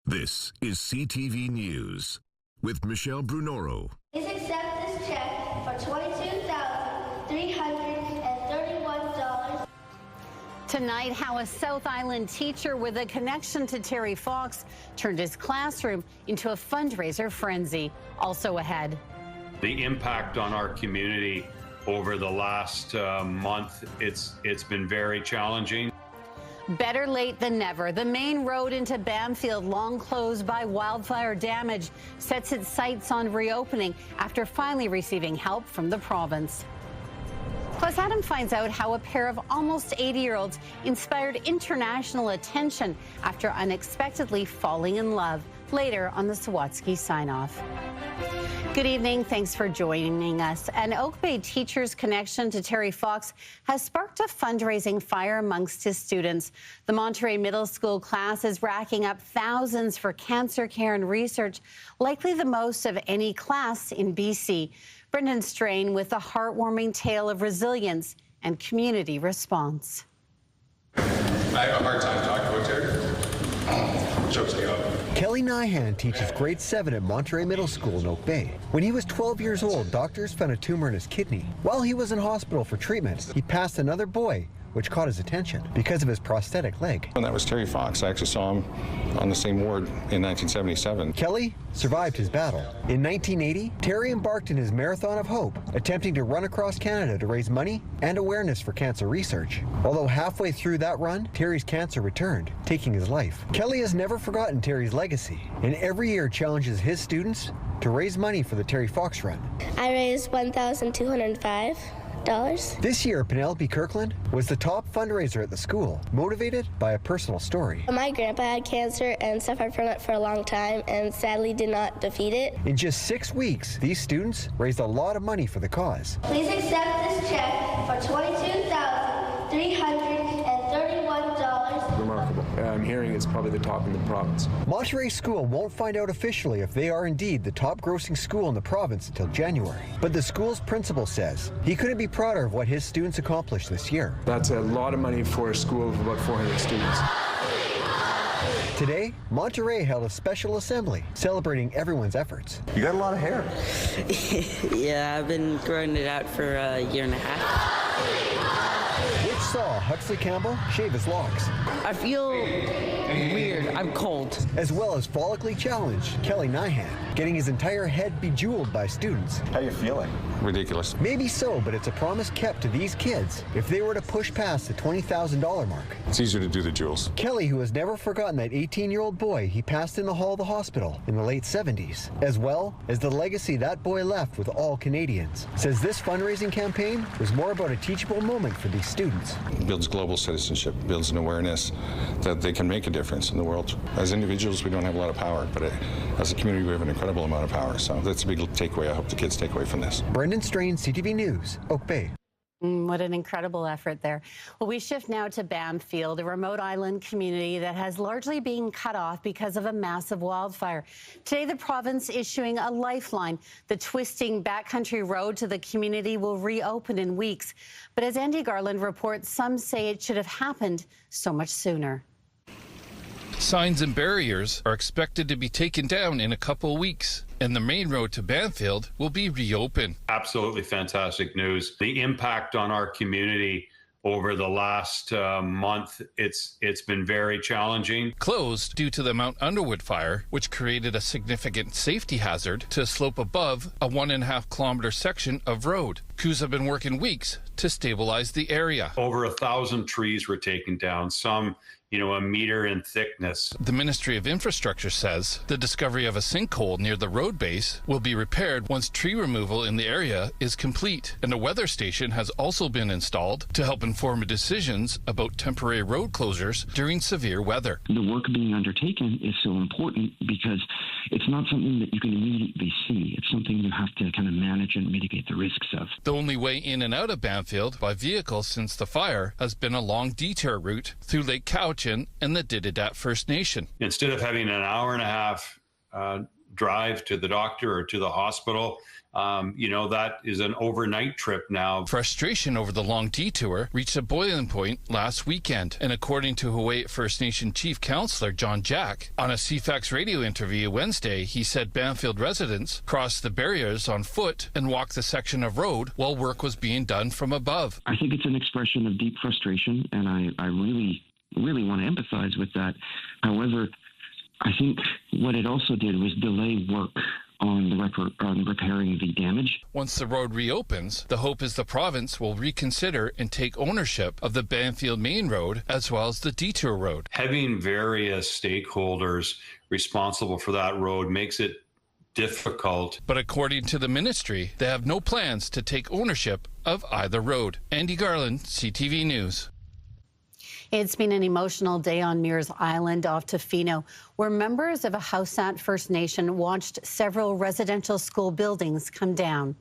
This is CTV News with Michelle Brunoro. Please accept this check for $22,331. Tonight, how a South Island teacher with a connection to Terry Fox turned his classroom into a fundraiser frenzy. Also ahead. The impact on our community over the last month, it's been very challenging. Better late than never. The main road into Bamfield, long closed by wildfire damage, sets its sights on reopening after finally receiving help from the province. Plus, Adam finds out how a pair of almost 80-year-olds inspired international attention after unexpectedly falling in love. Later on the Sawatsky sign-off. Good evening. Thanks for joining us. An Oak Bay teacher's connection to Terry Fox has sparked a fundraising fire amongst his students. The Monterey Middle School class is racking up thousands for cancer care and research, likely the most of any class in BC. Brendan Strain with a heartwarming tale of resilience and community response. I have a hard time talking about Terry. Jokes me up. Kelly Nyhan teaches grade 7 at Monterey Middle School in Oak Bay. When he was 12 years old, doctors found a tumor in his kidney. While he was in hospital for treatment, he passed another boy, which caught his attention because of his prosthetic leg. And that was Terry Fox. I actually saw him on the same ward in 1977. Kelly survived his battle. In 1980, Terry embarked in his Marathon of Hope, attempting to run across Canada to raise money and awareness for cancer research. Although halfway through that run, Terry's cancer returned, taking his life. Kelly has never forgotten Terry's legacy, and every year challenges his students to raise money for the Terry Fox Run. I raised $1,205. This year, Penelope Kirkland was the top fundraiser at the school, motivated by a personal story. My grandpa had cancer and suffered from it for a long time and sadly did not defeat it. In just 6 weeks, these students raised a lot of money for the cause. Please accept this check for $22,331. Remarkable. I'm hearing it's probably the top in the province. Monterey School won't find out officially if they are indeed the top grossing school in the province until January. But the school's principal says he couldn't be prouder of what his students accomplished this year. That's a lot of money for a school of about 400 students. Today, Monterey held a special assembly celebrating everyone's efforts. You got a lot of hair. Yeah, I've been growing it out for a year and a half. Which saw Huxley Campbell shave his locks. I feel weird. I'm cold. As well as follically challenged Kelly Nyhan, getting his entire head bejeweled by students. How you feeling? Ridiculous. Maybe so, but it's a promise kept to these kids if they were to push past the $20,000 mark. It's easier to do the jewels. Kelly, who has never forgotten that 18-year-old boy he passed in the hall of the hospital in the late 70s, as well as the legacy that boy left with all Canadians, says this fundraising campaign was more about a teachable moment for these students. It builds global citizenship, builds an awareness that they can make a difference in the world. As individuals, we don't have a lot of power, but as a community, we have an incredible amount of power. So that's a big takeaway I hope the kids take away from this. Brendan Strain, CTV News, Oak Bay. What an incredible effort there. Well, we shift now to Bamfield, a remote island community that has largely been cut off because of a massive wildfire. Today, the province issuing a lifeline. The twisting backcountry road to the community will reopen in weeks. But as Andy Garland reports, some say it should have happened so much sooner. Signs and barriers are expected to be taken down in a couple of weeks, and the main road to Bamfield will be reopened. Absolutely fantastic news. The impact on our community over the last month, it's been very challenging. Closed due to the Mount Underwood fire, which created a significant safety hazard to a slope above a 1.5 kilometer section of road. Crews have been working weeks to stabilize the area. Over 1,000 trees were taken down, some a meter in thickness. The Ministry of Infrastructure says the discovery of a sinkhole near the road base will be repaired once tree removal in the area is complete. And a weather station has also been installed to help inform decisions about temporary road closures during severe weather. The work being undertaken is so important because it's not something that you can immediately see. It's something you have to kind of manage and mitigate the risks of. The only way in and out of Bamfield by vehicle since the fire has been a long detour route through Lake Cowichan and the Dididat First Nation. Instead of having an hour and a half drive to the doctor or to the hospital, that is an overnight trip now. Frustration over the long detour reached a boiling point last weekend, and according to Hawaii First Nation Chief Councillor John Jack, on a CFAX radio interview Wednesday, he said Bamfield residents crossed the barriers on foot and walked the section of road while work was being done from above. I think it's an expression of deep frustration, and I really want to empathize with that. However, I think what it also did was delay work on repairing the damage. Once the road reopens, the hope is the province will reconsider and take ownership of the Bamfield Main Road as well as the Detour Road. Having various stakeholders responsible for that road makes it difficult. But according to the ministry, they have no plans to take ownership of either road. Andy Garland, CTV News. It's been an emotional day on Mears Island off Tofino, where members of a Hausat First Nation watched several residential school buildings come down.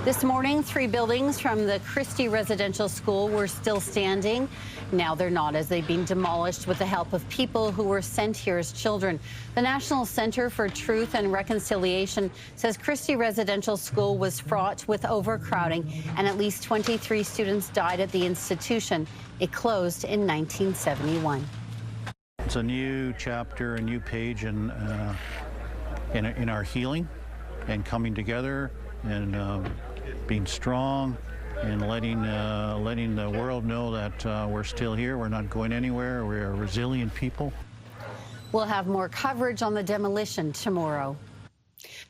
This morning, 3 buildings from the Christie Residential School were still standing. Now they're not, as they've been demolished with the help of people who were sent here as children. The National Centre for Truth and Reconciliation says Christie Residential School was fraught with overcrowding, and at least 23 students died at the institution. It closed in 1971. It's a new chapter, a new page in our healing and coming together and being strong and letting the world know that we're still here, we're not going anywhere, we're a resilient people. We'll have more coverage on the demolition tomorrow.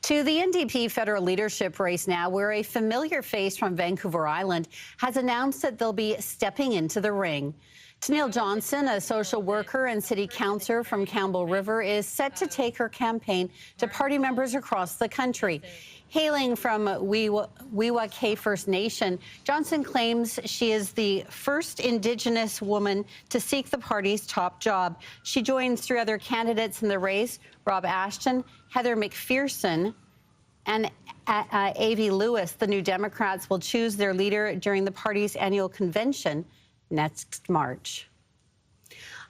To the NDP federal leadership race now, where a familiar face from Vancouver Island has announced that they'll be stepping into the ring. Tennille Johnson, a social worker and city councillor from Campbell River, is set to take her campaign to party members across the country. Hailing from Wewak First Nation, Johnson claims she is the first Indigenous woman to seek the party's top job. She joins 3 other candidates in the race: Rob Ashton, Heather McPherson, and Avi Lewis. The New Democrats will choose their leader during the party's annual convention next March.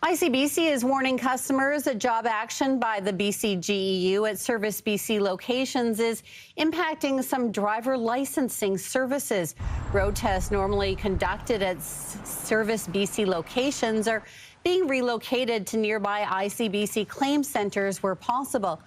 ICBC is warning customers that job action by the BC GEU at Service BC locations is impacting some driver licensing services. Road tests normally conducted at Service BC locations are being relocated to nearby ICBC claim centers where possible.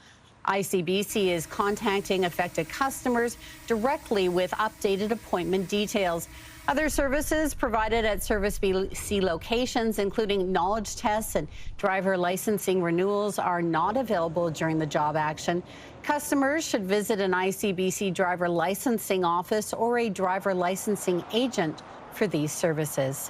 ICBC is contacting affected customers directly with updated appointment details. Other services provided at Service BC locations, including knowledge tests and driver licensing renewals, are not available during the job action. Customers should visit an ICBC driver licensing office or a driver licensing agent for these services.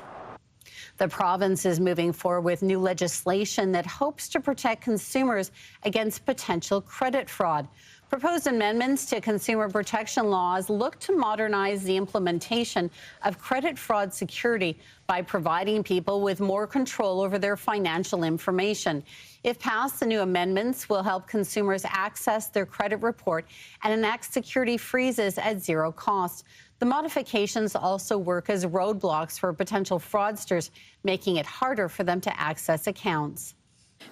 The province is moving forward with new legislation that hopes to protect consumers against potential credit fraud. Proposed amendments to consumer protection laws look to modernize the implementation of credit fraud security by providing people with more control over their financial information. If passed, the new amendments will help consumers access their credit report and enact security freezes at 0 cost. The modifications also work as roadblocks for potential fraudsters, making it harder for them to access accounts.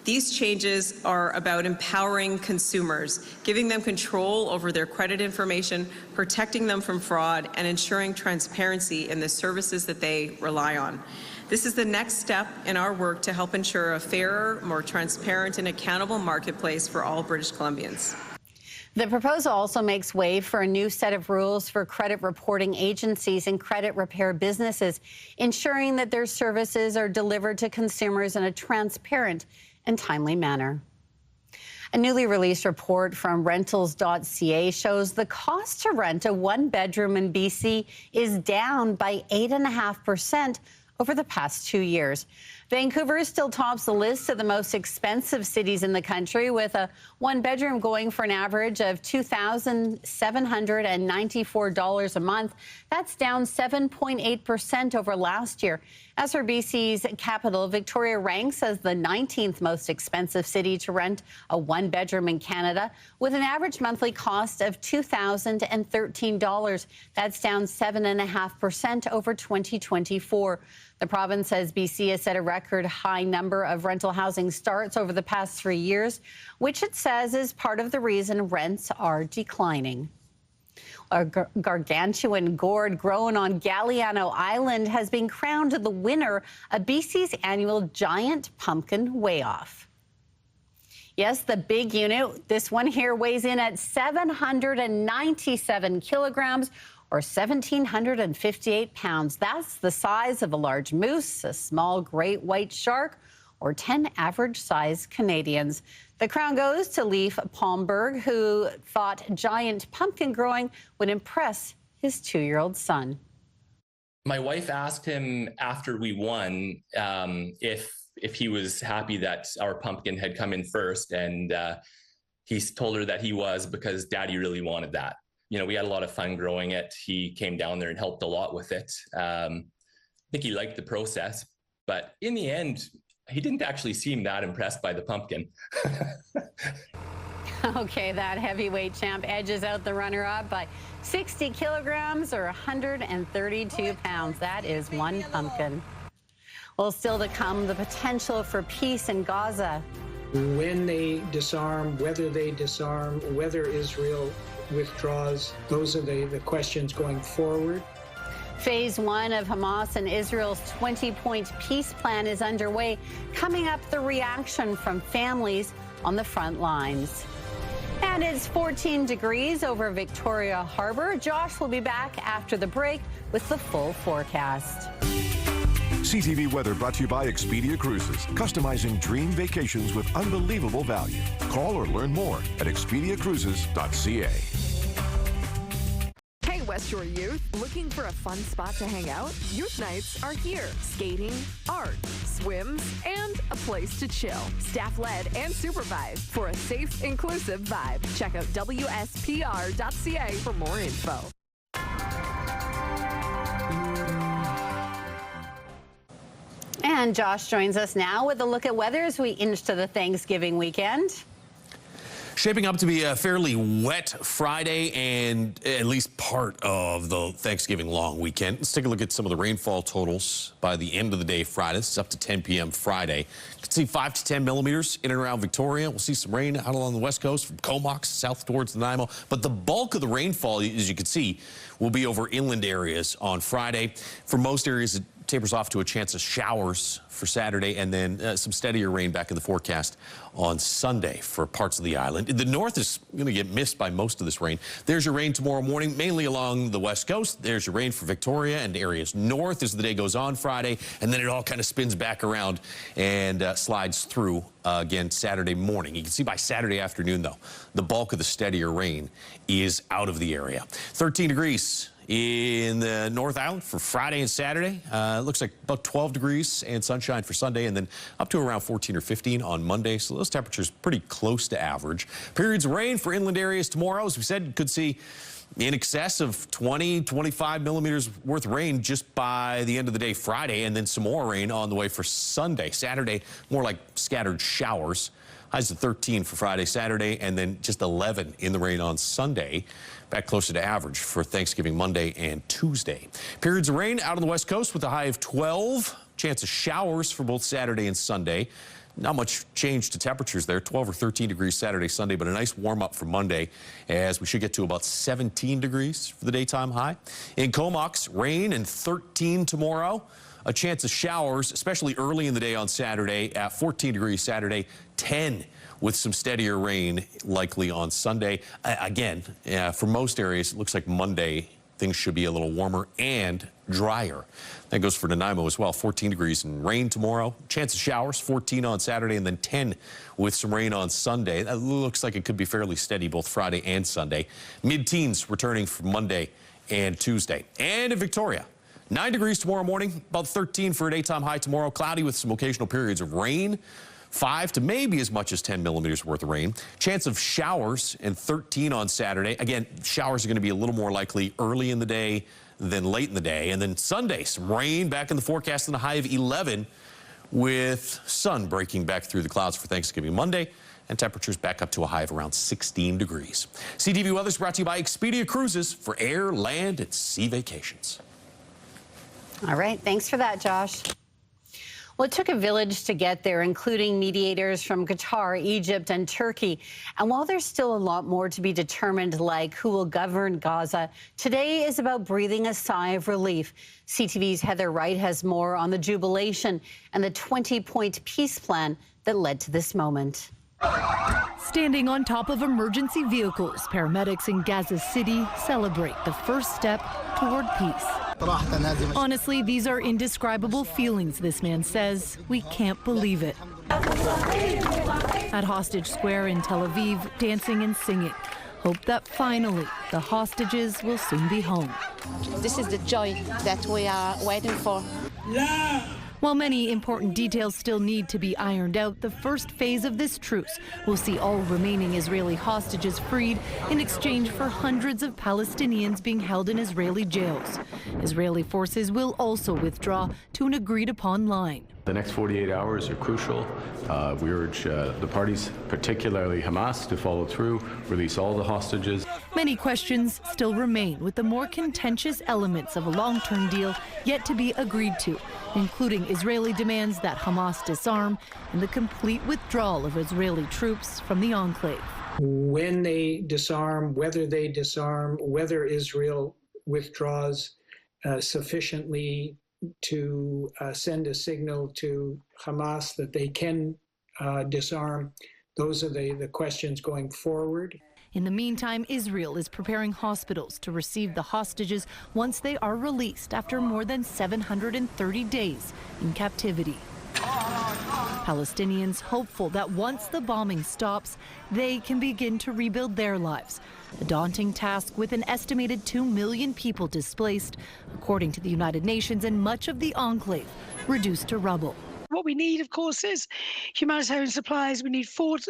These changes are about empowering consumers, giving them control over their credit information, protecting them from fraud, and ensuring transparency in the services that they rely on. This is the next step in our work to help ensure a fairer, more transparent, and accountable marketplace for all British Columbians. The proposal also makes way for a new set of rules for credit reporting agencies and credit repair businesses, ensuring that their services are delivered to consumers in a transparent and timely manner. A newly released report from rentals.ca shows the cost to rent a 1-bedroom in BC is down by 8.5% over the past 2 years. Vancouver still tops the list of the most expensive cities in the country, with a 1-bedroom going for an average of $2,794 a month. That's down 7.8% over last year. As for BC's capital, Victoria ranks as the 19th most expensive city to rent a 1-bedroom in Canada, with an average monthly cost of $2,013. That's down 7.5% over 2024. The province says BC has set a record high number of rental housing starts over the past 3 years, which it says is part of the reason rents are declining. A gargantuan gourd grown on Galliano Island has been crowned the winner of BC's annual Giant Pumpkin Weigh-Off. Yes, the big unit, this one here, weighs in at 797 kilograms or 1,758 pounds. That's the size of a large moose, a small great white shark, or 10 average-sized Canadians. The crown goes to Leif Palmberg, who thought giant pumpkin growing would impress his 2-year-old son. My wife asked him after we won if he was happy that our pumpkin had come in first, and he told her that he was, because Daddy really wanted that. You know, we had a lot of fun growing it. He came down there and helped a lot with it. I think he liked the process, but in the end, he didn't actually seem that impressed by the pumpkin. Okay, that heavyweight champ edges out the runner-up by 60 kilograms or 132 pounds. That is one pumpkin. Well, still to come, the potential for peace in Gaza. When they disarm, whether they disarm, whether Israel withdraws, those are the questions going forward. Phase 1 of Hamas and Israel's 20-point peace plan is underway. Coming up, the reaction from families on the front lines. And it's 14 degrees over Victoria Harbour. Josh will be back after the break with the full forecast. CTV Weather brought to you by Expedia Cruises, customizing dream vacations with unbelievable value. Call or learn more at expediacruises.ca. West Shore Youth, looking for a fun spot to hang out? Youth nights are here. Skating, art, swims, and a place to chill. Staff-led and supervised for a safe, inclusive vibe. Check out wspr.ca for more info. And Josh joins us now with a look at weather as we inch to the Thanksgiving weekend. Shaping up to be a fairly wet Friday and at least part of the Thanksgiving long weekend. Let's take a look at some of the rainfall totals by the end of the day Friday. This is up to 10 p.m. Friday. You can see 5 to 10 millimeters in and around Victoria. We'll see some rain out along the west coast from Comox south towards Nanaimo. But the bulk of the rainfall, as you can see, will be over inland areas on Friday. For most areas, it tapers off to a chance of showers for Saturday, and then some steadier rain back in the forecast on Sunday for parts of the island. The north is going to get missed by most of this rain. There's your rain tomorrow morning, mainly along the west coast. There's your rain for Victoria and areas north as the day goes on Friday, and then it all kind of spins back around and slides through again Saturday morning. You can see by Saturday afternoon, though, the bulk of the steadier rain is out of the area. 13 degrees in the North Island for Friday and Saturday. Looks like about 12 degrees and sunshine for Sunday, and then up to around 14 or 15 on Monday. So those temperatures pretty close to average. Periods of rain for inland areas tomorrow. As we said, could see in excess of 20, 25 millimeters worth of rain just by the end of the day Friday, and then some more rain on the way for Sunday. Saturday, more like scattered showers. Highs of 13 for Friday, Saturday, and then just 11 in the rain on Sunday. Back closer to average for Thanksgiving Monday and Tuesday. Periods of rain out on the west coast with a high of 12. Chance of showers for both Saturday and Sunday. Not much change to temperatures there, 12 or 13 degrees Saturday, Sunday, but a nice warm up for Monday as we should get to about 17 degrees for the daytime high. In Comox, rain and 13 tomorrow. A chance of showers, especially early in the day on Saturday at 14 degrees Saturday, 10 with some steadier rain likely on Sunday. Again, for most areas, it looks like Monday things should be a little warmer and drier. That goes for Nanaimo as well. 14 degrees and rain tomorrow. Chance of showers, 14 on Saturday, and then 10 with some rain on Sunday. That looks like it could be fairly steady both Friday and Sunday. Mid-teens returning for Monday and Tuesday. And in Victoria, 9 degrees tomorrow morning, about 13 for a daytime high tomorrow. Cloudy with some occasional periods of rain. 5 to maybe as much as 10 millimeters worth of rain. Chance of showers and 13 on Saturday. Again, showers are going to be a little more likely early in the day than late in the day. And then Sunday, some rain back in the forecast and a high of 11 with sun breaking back through the clouds for Thanksgiving Monday. And temperatures back up to a high of around 16 degrees. CTV Weather is brought to you by Expedia Cruises for air, land, and sea vacations. All right, thanks for that, Josh. Well, it took a village to get there, including mediators from Qatar, Egypt, and Turkey. And while there's still a lot more to be determined, like who will govern Gaza, today is about breathing a sigh of relief. CTV's Heather Wright has more on the jubilation and the 20-point peace plan that led to this moment. Standing on top of emergency vehicles, paramedics in Gaza City celebrate the first step toward peace. Honestly, these are indescribable feelings, this man says. We can't believe it. At Hostage Square in Tel Aviv, dancing and singing. Hope that finally the hostages will soon be home. This is the joy that we are waiting for. While many important details still need to be ironed out, the first phase of this truce will see all remaining Israeli hostages freed in exchange for hundreds of Palestinians being held in Israeli jails. Israeli forces will also withdraw to an agreed-upon line. The next 48 hours are crucial. We urge the parties, particularly Hamas, to follow through, release all the hostages. Many questions still remain, with the more contentious elements of a long-term deal yet to be agreed to, including Israeli demands that Hamas disarm and the complete withdrawal of Israeli troops from the enclave. When they disarm, whether Israel withdraws sufficiently to send a signal to Hamas that they can disarm, those are the questions going forward. In the meantime, Israel is preparing hospitals to receive the hostages once they are released after more than 730 days in captivity. Palestinians hopeful that once the bombing stops, they can begin to rebuild their lives. A daunting task with an estimated 2 million people displaced, according to the United Nations, and much of the enclave reduced to rubble. What we need, of course, is humanitarian supplies. We need food,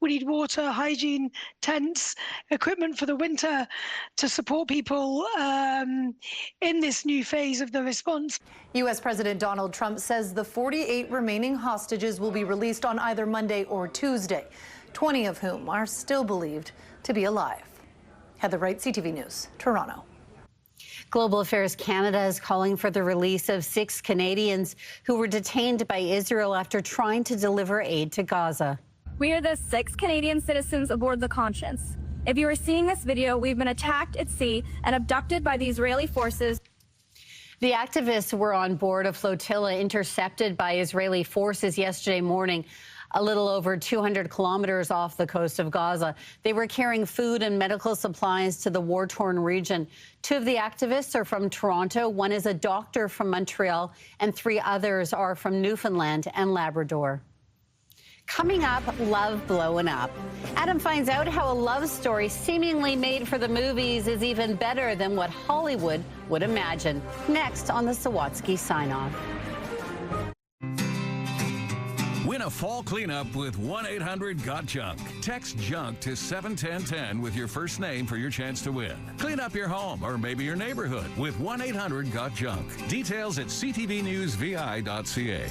we need water, hygiene, tents, equipment for the winter to support people in this new phase of the response. U.S. President Donald Trump says the 48 remaining hostages will be released on either Monday or Tuesday, 20 of whom are still believed to be alive. Heather Wright, CTV News, Toronto. Global Affairs Canada is calling for the release of 6 Canadians who were detained by Israel after trying to deliver aid to Gaza. We are the 6 Canadian citizens aboard the Conscience. If you are seeing this video, we've been attacked at sea and abducted by the Israeli forces. The activists were on board a flotilla intercepted by Israeli forces yesterday morning, a little over 200 kilometers off the coast of Gaza. They were carrying food and medical supplies to the war-torn region. 2 of the activists are from Toronto, 1 is a doctor from Montreal, and 3 others are from Newfoundland and Labrador. Coming up, love blowing up. Adam finds out how a love story seemingly made for the movies is even better than what Hollywood would imagine. Next on the Sawatsky Sign-Off. Win a fall cleanup with 1-800-GOT-JUNK. Text JUNK to 71010 with your first name for your chance to win. Clean up your home or maybe your neighborhood with 1-800-GOT-JUNK. Details at ctvnewsvi.ca.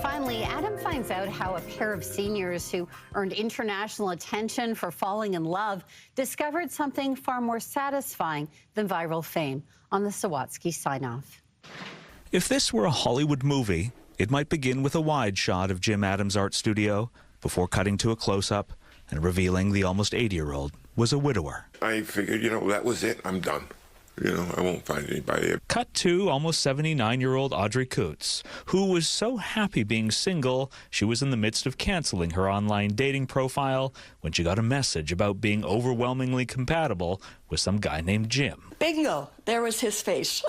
Finally, Adam finds out how a pair of seniors who earned international attention for falling in love discovered something far more satisfying than viral fame on the Sawatsky Sign-Off. If this were a Hollywood movie, it might begin with a wide shot of Jim Adams' art studio before cutting to a close-up and revealing the almost 80-year-old was a widower. I figured, that was it. I'm done. I won't find anybody. Cut to almost 79-year-old Audrey Coots, who was so happy being single, she was in the midst of canceling her online dating profile when she got a message about being overwhelmingly compatible with some guy named Jim. Bingo! There was his face.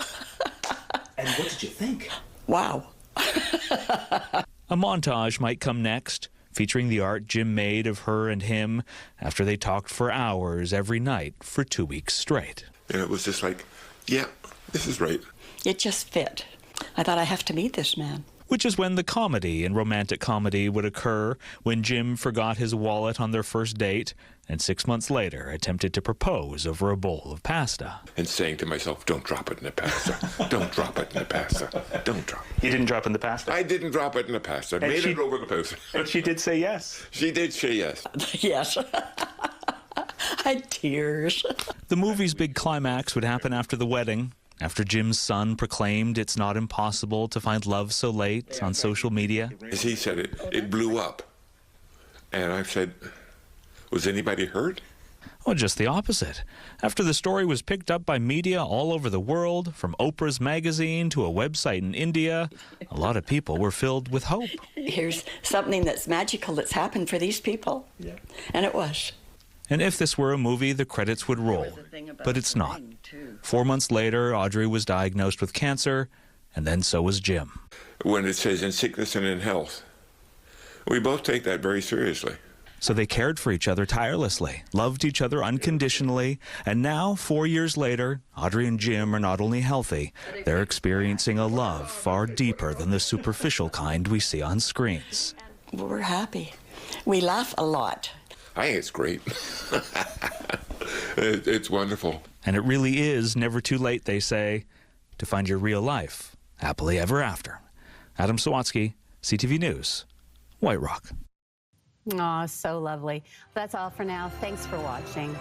And what did you think? Wow. A montage might come next, featuring the art Jim made of her and him after they talked for hours every night for 2 weeks straight. And it was just like, yeah, this is right. It just fit. I thought I have to meet this man. Which is when the comedy in romantic comedy would occur, when Jim forgot his wallet on their first date and 6 months later attempted to propose over a bowl of pasta. And saying to myself, don't drop it in the pasta. Don't drop it in the pasta. Don't drop it. You didn't drop in the pasta? I didn't drop it in the pasta. I made it over the pasta. And she did say yes. She did say yes. Yes. had tears. The movie's big climax would happen after the wedding, after Jim's son proclaimed it's not impossible to find love so late on social media. As he said it blew up. And I said, was anybody hurt? Well, just the opposite. After the story was picked up by media all over the world, from Oprah's magazine to a website in India, a lot of people were filled with hope. Here's something that's magical that's happened for these people. Yeah. And it was. And if this were a movie, the credits would roll. But it's not. 4 months later, Audrey was diagnosed with cancer, and then so was Jim. When it says in sickness and in health, we both take that very seriously. So they cared for each other tirelessly, loved each other unconditionally, and now, 4 years later, Audrey and Jim are not only healthy, they're experiencing a love far deeper than the superficial kind we see on screens. We're happy. We laugh a lot. I think it's great. It's wonderful. And it really is never too late, they say, to find your real life happily ever after. Adam Sawatsky, CTV News, White Rock. Aw, so lovely. That's all for now. Thanks for watching.